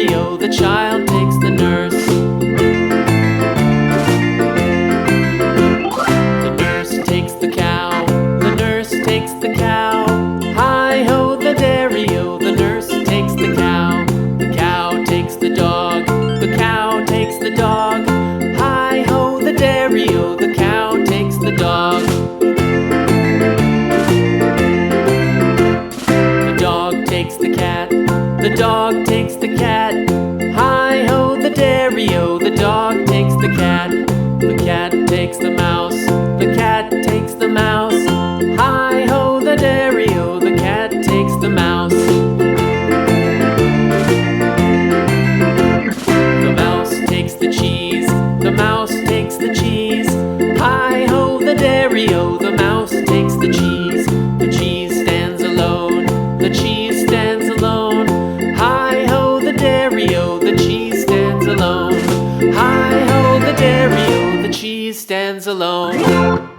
dairy-o, the child takes the nurse. The nurse takes the cow, the nurse takes the cow. Hi-ho, the dairy-o, the nurse takes the cow. The cow takes the dog, the cow takes the dog. Hi-ho, the dairy-o, the cow takes the dog. The dog takes the cat, the dog takes the cat. Hi-ho, the dairy-o, the dog takes the cat. The cat takes the mouse, the cat takes the mouse. Hi-ho, the dairy-o, the cat takes the mouse. The mouse takes the cheese, the mouse takes the cheese. Hi-ho, the dairy-o, the mouse takes the cheese. The cheese stands alone, the cheese stands alone. Hi-ho, the dairy-o, the cheese stands alone. Hi-ho, the dairy-o, the cheese stands alone.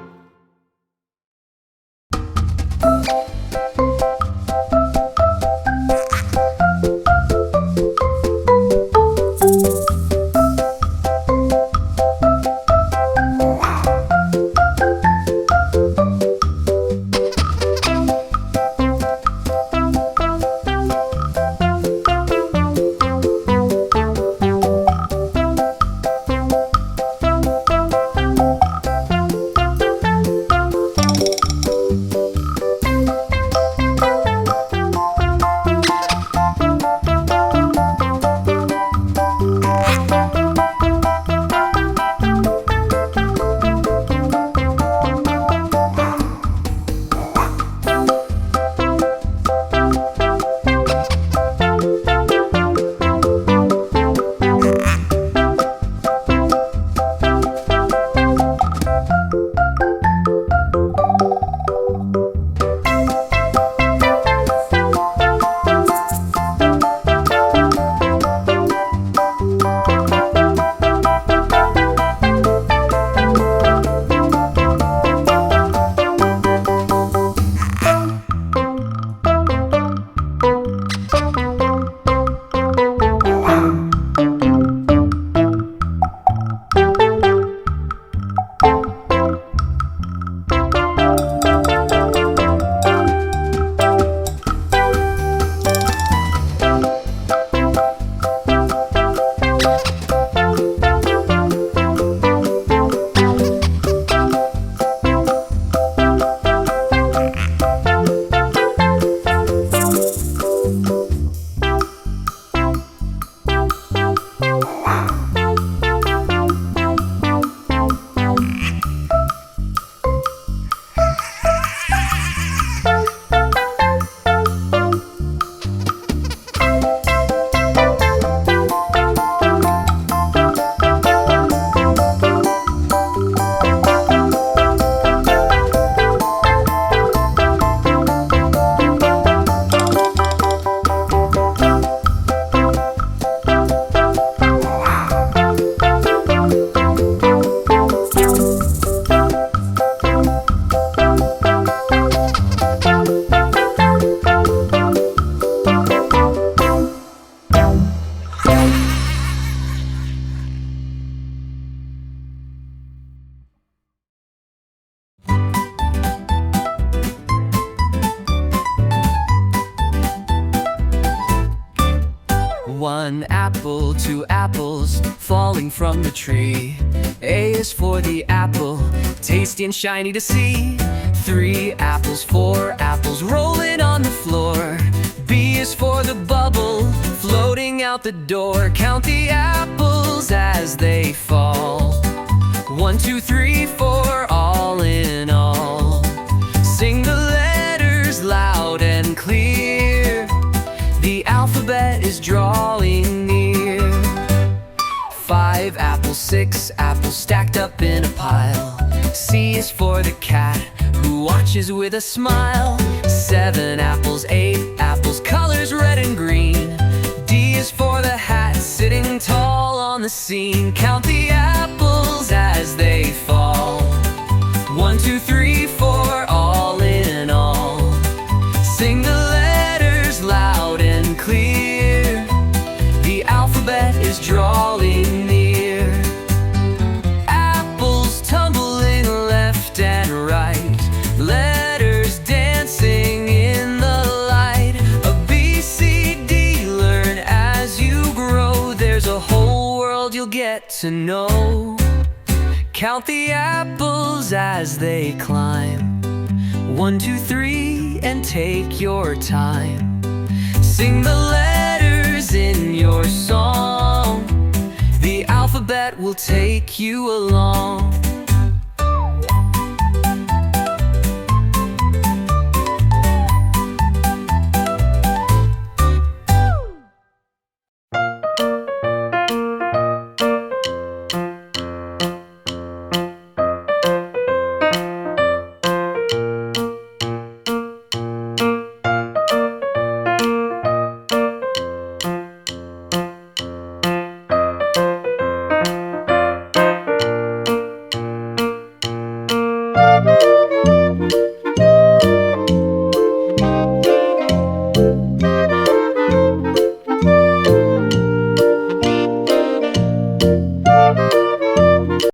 One apple, two apples falling from the tree. A is for the apple, tasty and shiny to see. 3 apples, 4 apples rolling on the floor. B is for the bubble floating out the door. Count the apples as they fall. 1, 2, 3, 4, all in all. Sing the letters loud and clear. The alphabet is drawing near. 5 apples, 6 apples stacked up in a pile. C is for the cat who watches with a smile. 7 apples, 8 apples, colors red and green. D is for the hat sitting tall on the scene. Count the apples as they fall. 1, 2, 3, 4, all in all. Sing the letters loud and clear. The alphabet is drawing near. Apples tumbling left and right, letters dancing in the light. A BCD, learn as you grow. There's a whole world you'll get to know. Count the apples as they climb. 1, 2, 3, and take your time. Sing the letters in your song. The alphabet will take you along. Bye.